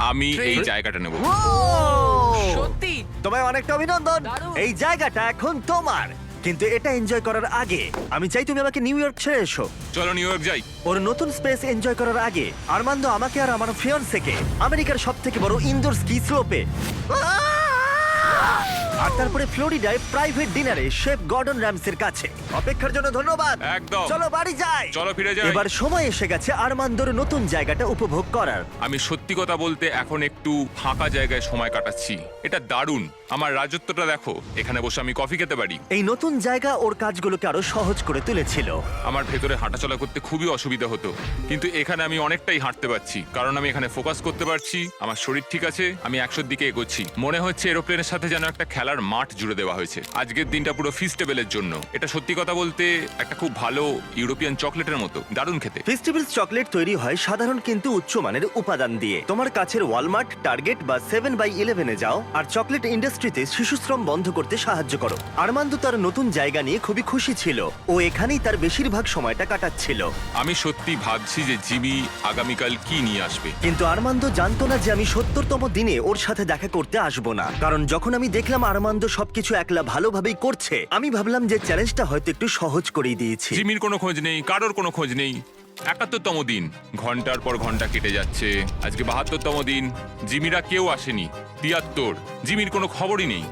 আমি এই 3 জায়গাটা নেব। সত্যি তোমায় অনেকটা অভিনন্দন। দারুণ। এই জায়গাটা এখন তোমার, কিন্তু এটা এনজয় করার আগে আমি চাই তুমি আমাকে নিউ ইয়র্ক ছেড়ে এসো। চলো নিউ ইয়র্ক যাই। ওর নতুন স্পেস এনজয় করার আগে আরমান্দ আমাকে আর আমার ফিয়ান্সেকে আমেরিকার সবথেকে বড় ইনডোর স্কি স্লোপে আর তারপরে ফ্লোরিডায় প্রাইভেট ডিনারে শেফ গর্ডন র্যামসের কাছে। অপেক্ষার জন্য ধন্যবাদ। একদম। চলো বাড়ি যাই। চলো ফিরে যাই। এবার সময় এসে গেছে আরমান্দর নতুন জায়গাটা উপভোগ করার। আমি সত্যি কথা বলতে এখন একটু ফাঁকা জায়গায় সময় কাটাচ্ছি। এটা দারুণ। আমার রাজত্বটা দেখো, এখানে বসে আমি কফি খেতে পারি। এই নতুন জায়গা ওর কাজগুলোকে আরো সহজ করে তুলেছিল। আমার ভেতরে হাঁটাচলা করতে খুবই অসুবিধা হতো, কিন্তু এখানে আমি অনেকটাই হাঁটতে পারছি, কারণ আমি এখানে ফোকাস করতে পারছি। আমার শরীর ঠিক আছে, আমি 100-র দিকে এগোচ্ছি। মনে হচ্ছে এরোপ্লেনের সাথে যেন একটা খেলার মাঠ জুড়ে দেওয়া হয়েছে। আজকের দিনটা পুরো ফিস্টেবলের জন্য। এটা সত্যি কথা বলতে একটা খুব ভালো ইউরোপিয়ান চকলেটের মতো, দারুণ খেতে। ফেস্টিভ্যালস চকলেট তৈরি হয় সাধারণ কিন্তু উচ্চমানের উপাদান দিয়ে। তোমার কাছের ওয়ালমার্ট, টার্গেট বা 7/11 যাও আর চকলেট ইন্ডাস্ট্রিতে শিশুশ্রম বন্ধ করতে সাহায্য করো। আরমান্দ তার নতুন জায়গা নিয়ে খুবই খুশি ছিল। ও এখানেই তার বেশিরভাগ সময়টা কাটাচ্ছিল। আমি সত্যি ভাবছি যে জিমি আগামীকাল কি নিয়ে আসবে। কিন্তু আরমান্দ জানতো না যে আমি 70তম দিনে ওর সাথে দেখা করতে আসবো না, কারণ যখন আমি দেখলাম আরমান্দ সবকিছু একলা ভালোভাবেই করছে, আমি ভাবলাম যে চ্যালেঞ্জটা হয়তো একটু সহজ করেই দিয়েছি। জিমির কোনো খোঁজ নেই, কারোর কোনো খোঁজ নেই। ৭১তম দিন, ঘন্টার পর ঘন্টা কেটে যাচ্ছে। আজকে ৭২তম দিন, জিমিরা কেউ আসেনি। ৭৩, জিমির কোনো খবরই নেই।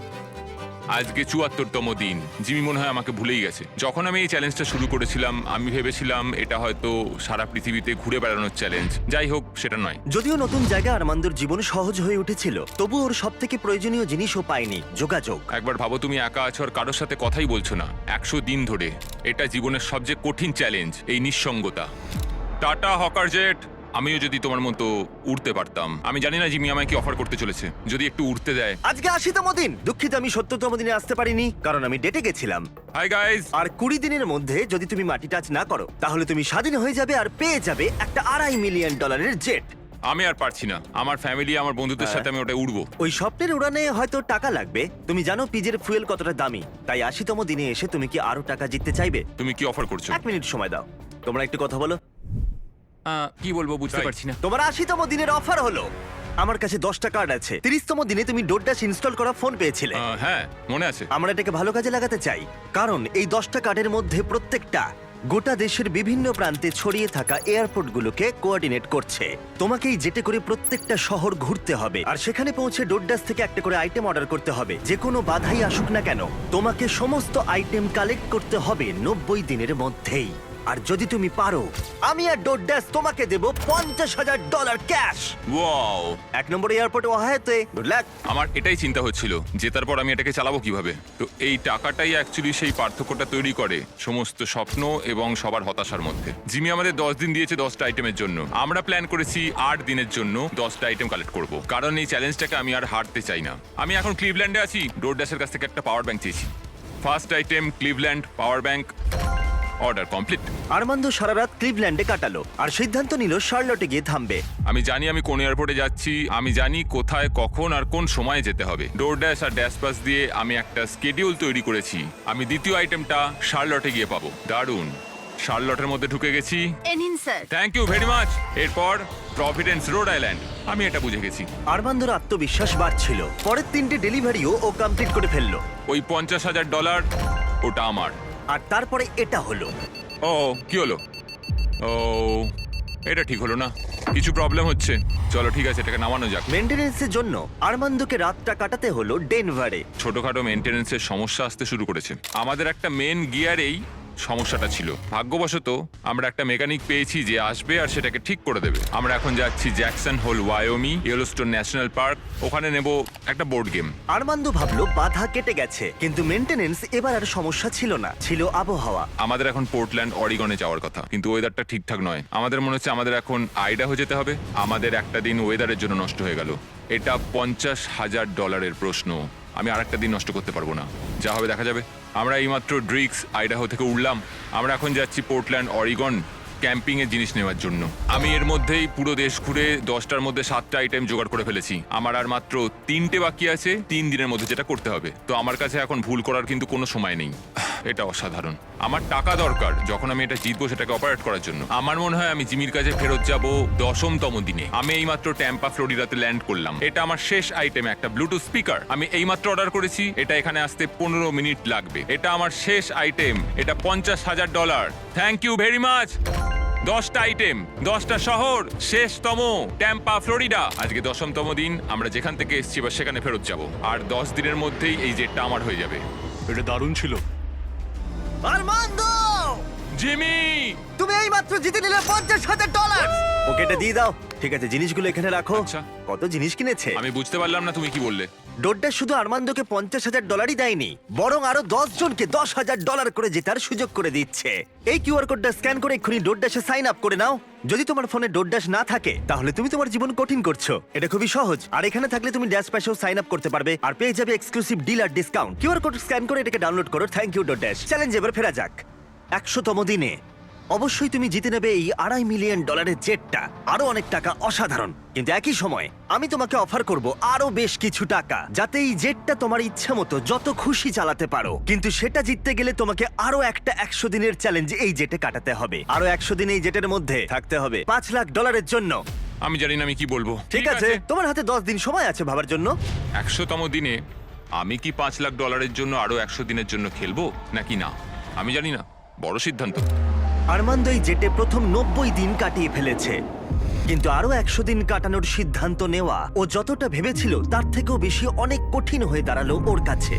আজকে ৭৪তম দিন, জিমি মনে হয় আমাকে ভুলেই গেছে। যখন আমি এই চ্যালেঞ্জটা শুরু করেছিলাম, আমি ভেবেছিলাম এটা হয়তো সারা পৃথিবীতে ঘুরে বেড়ানোর চ্যালেঞ্জ। যাই হোক, সেটা নয়। যদিও নতুন জায়গায় আরমান্দর জীবন সহজ হয়ে উঠেছিল, তবু ওর সব থেকে প্রয়োজনীয় জিনিসও পায়নি, যোগাযোগ। একবার ভাবো, তুমি একা আছো আর কারোর সাথে কথাই বলছো না ১০০ দিন ধরে। এটা জীবনের সবচেয়ে কঠিন চ্যালেঞ্জ, এই নিঃসঙ্গতা। Tata hawker jet. আমিও যদি তোমার মতো উড়তে পারতাম। আমি জানি না জিমি আমায় কি অফার করতে চলেছে, যদি একটু উড়তে দেয়। আজকে ৮০তম দিন। দুঃখিত আমি ৭০তম দিনে আসতে পারিনি, কারণ আমি ডেটে গেছিলাম। Hi guys. আর ২০ দিনের মধ্যে যদি তুমি মাটি টাচ না করো, তাহলে তুমি স্বাধীন হয়ে যাবে আর পেয়ে যাবে একটা $২.৫ মিলিয়ন জেট। আমি আর পারছি না, আমার ফ্যামিলি, আমার বন্ধুদের সাথে আমি ওটা উড়বো। ওই স্বপ্নের উড়ানে হয়তো টাকা লাগবে। তুমি জানো পিজের ফুয়েল কতটা দামি, তাই ৮০তম দিনে এসে তুমি কি আরো টাকা জিততে চাইবে? তুমি কি অফার করছো? ১ মিনিট সময় দাও, তোমরা একটু কথা বলো। কি বলবো বুঝতে তাই। পারছি না। তোমার ৮০তম দিনের অফার হলো, আমার কাছে 10টা কার্ড আছে। 30তম দিনে তুমি ডোরড্যাশ ইনস্টল করা ফোন পেয়েছিলে। হ্যাঁ, মনে আছে। আমরা এটাকে ভালো কাজে লাগাতে চাই, কারণ এই 10টা কার্ডের মধ্যে প্রত্যেকটা গোটা দেশের বিভিন্ন প্রান্তে ছড়িয়ে থাকা এয়ারপোর্টগুলোকে কোঅর্ডিনেট করছে। তোমাকেই যেতে করে প্রত্যেকটা শহর ঘুরতে হবে, আর সেখানে পৌঁছে ডোরড্যাশ থেকে একটা করে আইটেম অর্ডার করতে হবে। যে কোনো বাধাই আসুক না কেন, তোমাকে সমস্ত আইটেম কালেক্ট করতে হবে 90 দিনের মধ্যেই। আর যদি তুমি পারো, আমি আর ডোরড্যাশ তোমাকে দেব $50,000 ক্যাশ। ওয়াও। 1 নম্বর এয়ারপোর্ট ওয়াহাতে। Good luck. আমার এটাই চিন্তা হচ্ছিল, জেতার পর আমি এটাকে চালাবো কিভাবে। তো এই টাকাটাই অ্যাকচুয়ালি সেই পার্থক্যটা তৈরি করে সমস্ত স্বপ্ন এবং সবার হতাশার মধ্যে। জিমি আমাদের 10 দিন দিয়েছে 10টা আইটেমের জন্য। আমরা প্ল্যান করেছি 8 দিনের জন্য 10টা আইটেম কালেক্ট করব, কারণ এই চ্যালেঞ্জটাকে আমি আর হারতে চাই না। আমি এখন ক্লিভল্যান্ডে আছি, ডোরড্যাশের কাছ থেকে একটা পাওয়ার ব্যাংক চেয়েছি। First item Cleveland power bank. Order complete. Armand সারা রাত ক্লিভল্যান্ডে কাটালো আর সিদ্ধান্ত নিল শার্লটে গিয়ে থামবে। আমি জানি আমি কোন এয়ারপোর্টে যাচ্ছি, আমি জানি কোথায়, কখন আর কোন সময়ে যেতে হবে। ডোরড্যাশ আর ড্যাশ পাস দিয়ে আমি একটা স্কেডিউল তৈরি করেছি। আমি দ্বিতীয় আইটেমটা শার্লটে গিয়ে পাবো। দারুণ। শার্লটের মধ্যে ঢুকে গেছি। Thank you very much. এরপর প্রভিডেন্স, রোড আইল্যান্ড। আমি এটা বুঝে গেছি। আরমান্দর আত্মবিশ্বাস বাড়ছিল। পরের 3টে ডেলিভারিও ও কমপ্লিট করে ফেললো। ওই $50,000 ওটা আমার। আর তারপরে এটা হলো। ও কি হলো? ও এটা ঠিক হলো না, কিছু প্রবলেম হচ্ছে। চলো ঠিক আছে, এটাকে নামানো যাক। মেইনটেনেন্সের জন্য আরমান্দকে রাতটা কাটাতে হলো ডেনভারে। ছোটখাটো মেনটেনেন্সের সমস্যা আসতে শুরু করেছে। আমাদের একটা মেন গিয়ারেই সমস্যাটা ছিল। ভাগ্যবশত আমরা একটা মেকানিক পেয়েছি যে আসবে আর সেটাকে ঠিক করে দেবে। আমরা এখন যাচ্ছি Jackson Hole, Wyoming, Yellowstone National Park. ওখানে নেব একটা বোর্ড গেম। আরমান্দ ভাবলো বাধা কেটে গেছে, কিন্তু মেইনটেনেন্স এবার আর সমস্যা ছিল না, ছিল আবহাওয়া। আমাদের এখন পোর্টল্যান্ড, অরিগনে যাওয়ার কথা, কিন্তু ওয়েদারটা ঠিকঠাক নয়। আমাদের মনে হচ্ছে আমাদের এখন আইডাহো যেতে হবে। আমাদের একটা দিন ওয়েদারের জন্য নষ্ট হয়ে গেল। এটা $50,000 প্রশ্ন। আমি আরেকটা দিন নষ্ট করতে পারবো না। যা হবে দেখা যাবে। আমরা এইমাত্র ড্রিক্স, আইডাহো থেকে উঠলাম। আমরা এখন যাচ্ছি পোর্টল্যান্ড, অরিগন, ক্যাম্পিং এর জিনিস নেওয়ার জন্য। আমি এর মধ্যেই পুরো দেশ ঘুরে 10টার মধ্যে 7টা আইটেম জোগাড় করে ফেলেছি। আমার আর মাত্র 3টে বাকি আছে 3 দিনের মধ্যে যেটা করতে হবে। তো আমার কাছে এখন ভুল করার কিন্তু কোনো সময় নেই। এটা অসাধারণ। আমার টাকা দরকার যখন আমি এটা জিতবো সেটাকে অপারেট করার জন্য। আমার মনে হয় আমি জিমির কাছে ফেরত যাব 10তম দিনে। আমি এইমাত্র ট্যাম্পা, ফ্লোরিডাতে ল্যান্ড করলাম। এটা আমার শেষ আইটেম, একটা ব্লুটুথ স্পিকার। আমি এইমাত্র অর্ডার করেছি, এটা এখানে আসতে 15 মিনিট লাগবে। এটা আমার শেষ আইটেম, এটা $50,000। Thank you very much. 10টা আইটেম, 10টা শহর, শেষতম ট্যাম্পা, ফ্লোরিডা। আজকে 10তম দিন। আমরা যেখান থেকে এসেছি বা সেখানে ফেরত যাব। আর 10 দিনের মধ্যেই এই জেটটা আমার হয়ে যাবে। এটা দারুণ ছিল। Armand, Jimmy! তুমি এইমাত্র জিতে নিলে $50,000। ওকে এটা দিয়ে দাও। ঠিক আছে, জিনিসগুলো এখানে রাখো। আচ্ছা। কত জিনিস কিনেছে? আমি বুঝতে পারলাম না তুমি কি বললে। ডোড্ডা শুধু আরমান্দকে $50,000 দেয়নি, বরং আরো 10 জনকে $10,000 করে জেতার সুযোগ করে দিচ্ছে। এই কিউআর কোডটা স্ক্যান করে এক্ষুনি ডোড্ডাশে সাইন আপ করে নাও। যদি তোমার ফোনে ডোড্ডাশ না থাকে, তাহলে তুমি তোমার জীবন কঠিন করছো। এটা খুবই সহজ। আর এখানে থাকলে তুমি ড্যাশ প্যাশেও সাইন আপ করতে পারবে আর পেয়ে যাবে এক্সক্লুসিভ ডিল আর ডিসকাউন্ট। কিউআর কোড স্ক্যান করে এটাকে ডাউনলোড করো। Thank you ডোড্ডাশ। চ্যালেঞ্জ এবার ফেরা যাক। 100তম দিনে অবশ্যই তুমি জিতে নেবে এই $2.5 মিলিয়ন জেটটা। আরো অনেক টাকা, অসাধারণ। কিন্তু একই সময় আমি তোমাকে অফার করব আরো বেশ কিছু টাকা, যাতে এই জেটটা তোমার ইচ্ছা মতো যত খুশি চালাতে পারো। কিন্তু সেটা জিততে গেলে তোমাকে আরো একটা 100 দিনের চ্যালেঞ্জ এই জেটে কাটাতে হবে। আরো 100 দিন এই জেটের মধ্যে থাকতে হবে $5 লাখ জন্য। আমি জানি না আমি কি বলবো। ঠিক আছে, তোমার হাতে 10 দিন সময় আছে ভাবার জন্য। 100তম দিনে আমি কি $5 লাখ জন্য আরো 100 দিনের জন্য খেলবো নাকি না আমি জানি না, বড় সিদ্ধান্ত। আরমান্দ এই জেটে প্রথম 90 দিন কাটিয়ে ফেলেছে, কিন্তু আরো 100 দিন কাটানোর সিদ্ধান্ত নেওয়া ও যতটা ভেবেছিল তার থেকেও বেশি অনেক কঠিন হয়ে দাঁড়ালো ওর কাছে।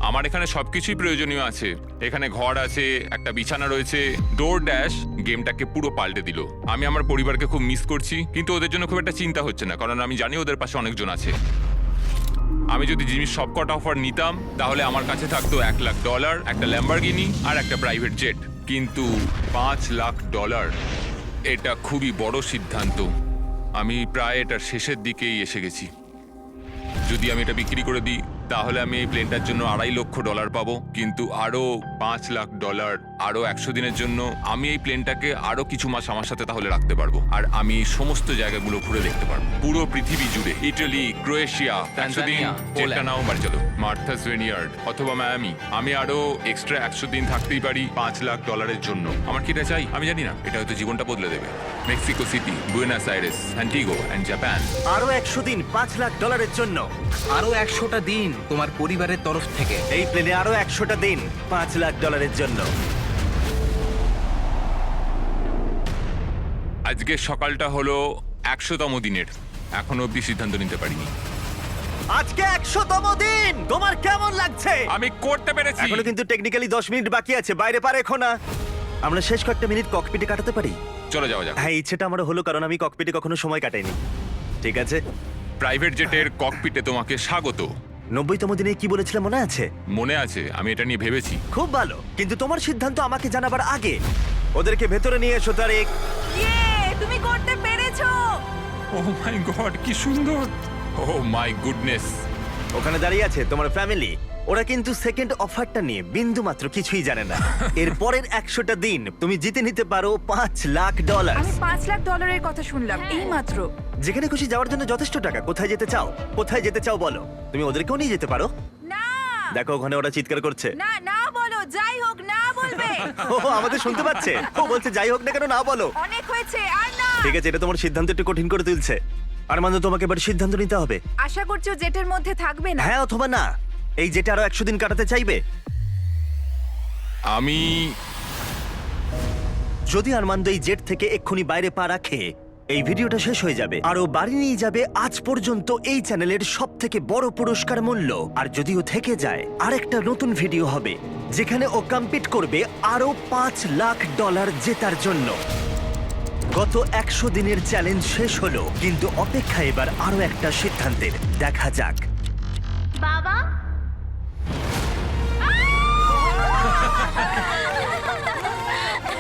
আমার এখানে সবকিছুই প্রয়োজনীয় আছে। এখানে ঘর আছে, একটা বিছানা রয়েছে। ডোর ড্যাশ গেমটাকে পুরো পাল্টে দিল। আমি আমার পরিবারকে খুব মিস করছি, কিন্তু ওদের জন্য খুব একটা চিন্তা হচ্ছে না, কারণ আমি জানি ওদের পাশে অনেকজন আছে। আমি যদি জিমির সবকটা অফার নিতাম তাহলে আমার কাছে থাকতো $1 লাখ, একটা ল্যাম্বরগিনি আর একটা প্রাইভেট জেট। কিন্তু $5 লাখ, এটা খুবই বড় সিদ্ধান্ত। আমি প্রায় এটার শেষের দিকেই এসে গেছি। যদি আমি এটা বিক্রি করে দিই তাহলে আমি এই প্লেনটার জন্য $2.5 লক্ষ পাবো, কিন্তু আরো $5 লাখ, আরো 100 দিনের জন্য আমি এই প্লেনটাকে আরো কিছু মাস আমার সাথে তাহলে রাখতে পারবো, আর আমি এই সমস্ত জায়গাগুলো ঘুরে দেখতে পারবো, পুরো পৃথিবী জুড়ে। ইটালি, ক্রোয়েশিয়া, 100 দিন, যেটা নাও বাড়ি চলো, মার্থাস ভিনিয়ার্ড অথবা মায়ামি। আমি আরো এক্সট্রা 100 দিন থাকতেই পারি $5 লাখ জন্য। আমার কি এটা চাই আমি জানি না, এটা হয়তো জীবনটা বদলে দেবে। Mexico City, Buenos Aires, Antigua and Japan. আরো 100 দিন $5 লাখ জন্য। আরো 100টা দিন তোমার পরিবারের তরফ থেকে। এই প্লেনে আরো 100টা দিন $5 লাখ জন্য। আজকের সকালটা হলো 100তম দিনের, এখনো অব্দি সিদ্ধান্ত নিতে পারিনি। আজকে 100তম দিন, তোমার কেমন লাগছে? আমি করতে পেরেছি। এখনো কিন্তু টেকনিক্যালি 10 মিনিট বাকি আছে, বাইরে পার এখন না। আমরা শেষ কয়েকটা মিনিট ককপিটে কাটাতে পারি? চলো যাওয়া যাক। হ্যাঁ, ইচ্ছেটা আমার হলো, কারণ আমি ককপিটে কখনো সময় কাটাইনি। ঠিক আছে, প্রাইভেট জেটের ককপিটে তোমাকে স্বাগত। 90তম দিনে কি বলেছিলাম মনে আছে? মনে আছে, আমি এটা নিয়ে ভেবেছি। খুব ভালো, কিন্তু তোমার সিদ্ধান্ত আমাকে জানাবার আগে ওদেরকে ভেতরে নিয়ে এসো। তারিক, তুমি করতে পেরেছো। ও মাই গড, কি সুন্দর! ও মাই গুডনেস! ওখানে দাঁড়িয়ে আছে তোমার ফ্যামিলি। ওরা কিন্তু সেকেন্ড অফারটা নিয়ে বিন্দু মাত্র কিছুই জানে না। এর পরের 100টা দিন তুমি জিতে নিতে পারো $5 লাখ। আমি $5 লাখ কথা শুনলাম এই মাত্র। যেখানে খুশি যাওয়ার জন্য যথেষ্ট টাকা। কোথায় যেতে চাও? কোথায় যেতে চাও বলো, তুমি ওদেরকেও নিয়ে যেতে পারো। না দেখো ওখানে ওরা চিৎকার করছে। না না বলো, যাই হোক না বলবে। ও আমাদের শুনতে পাচ্ছে। ও বলছে যাই হোক না কেন না বলো। অনেক হয়েছে আর না। ঠিক আছে, এটা তোমার সিদ্ধান্ত একটু কঠিন করে তুলছে। আরমান্দ, তোমাকে এবার সিদ্ধান্ত নিতে হবে। আশা করছো জেটের মধ্যে থাকবে না? হ্যাঁ অথবা না। এই যেটা আরো 100 দিন কাটাতে চাইবে। আমি যদি আরমান্দ এই জেট থেকে এক্ষুনি বাইরে পা রাখে, এই ভিডিওটা শেষ হয়ে যাবে আর ও বাড়ি নিয়ে যাবে আজ পর্যন্ত এই চ্যানেলের সবথেকে বড় পুরস্কার মূল্য। আর যদিও থেকে যায়, আরেকটা নতুন ভিডিও হবে যেখানে ও কম্পিট করবে আরো $5 লাখ জেতার জন্য। গত 100 দিনের চ্যালেঞ্জ শেষ হলো, কিন্তু অপেক্ষা এবার আরো একটা সিদ্ধান্তের। দেখা যাক। বাবা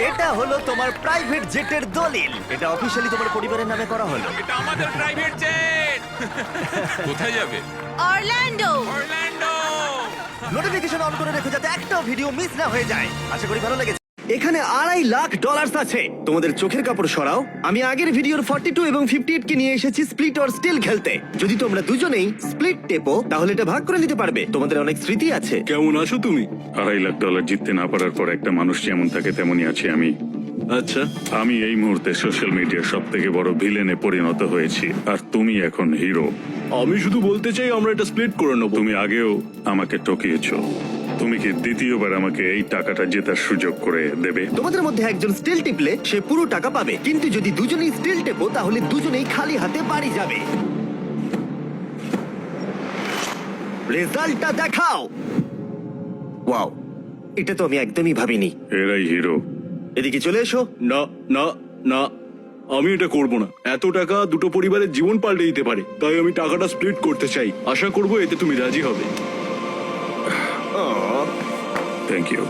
এটা হলো তোমার প্রাইভেট জেটের দলিল। এটা অফিশিয়ালি তোমার পরিবারের নামে করা হলো। এটা আমাদের প্রাইভেট জেট। কোথায় যাবে? অরল্যান্ডো। অরল্যান্ডো। নোটিফিকেশন অন করে রেখো যাতে একটাও ভিডিও মিস না হয়ে যায়। আশা করি ভালো লেগেছে। এখানে $2.5 লাখ আছে। তোমাদের চোখের কাপড় সরাও। আমি আগের ভিডিওর 42 এবং 58 কে নিয়ে এসেছি স্প্লিট অর স্টিল খেলতে। যদি তোমরা দুজনেই স্প্লিট টেপো তাহলে এটা ভাগ করে নিতে পারবে। তোমাদের অনেক স্মৃতি আছে। কেমন আছো তুমি? $2.5 লাখ জিততে না পারার পর একটা মানুষ যেমন থাকে তেমনই আছি আমি। আচ্ছা, আমি এই মুহূর্তে সোশ্যাল মিডিয়ার সব থেকে বড় ভিলেনে পরিণত হয়েছি, আর তুমি এখন হিরো। আমি শুধু বলতে চাই আমরা এটা স্প্লিট করে নেবো। তুমি আগেও আমাকে ঠকিয়েছো। তুমি কি দ্বিতীয়বার আমাকে এই টাকাটা জেতার সুযোগ করে দেবে? তোমাদের মধ্যে একজন স্টিল টিপলে সে পুরো টাকা পাবে, কিন্তু যদি দুজনেই স্টিল টেপো তাহলে দুজনেই খালি হাতে বাড়ি যাবে। রেজাল্টটা দেখাও। ওয়াও, এটা তো আমি একদমই ভাবিনি। এরাই হিরো। এদিকে চলে এসো। না না না, আমি এটা করব না। এত টাকা দুটো পরিবারের জীবন পাল্টে দিতে পারে, তাই আমি টাকাটা স্প্লিট করতে চাই। আশা করবো এতে তুমি রাজি হবে। Thank you.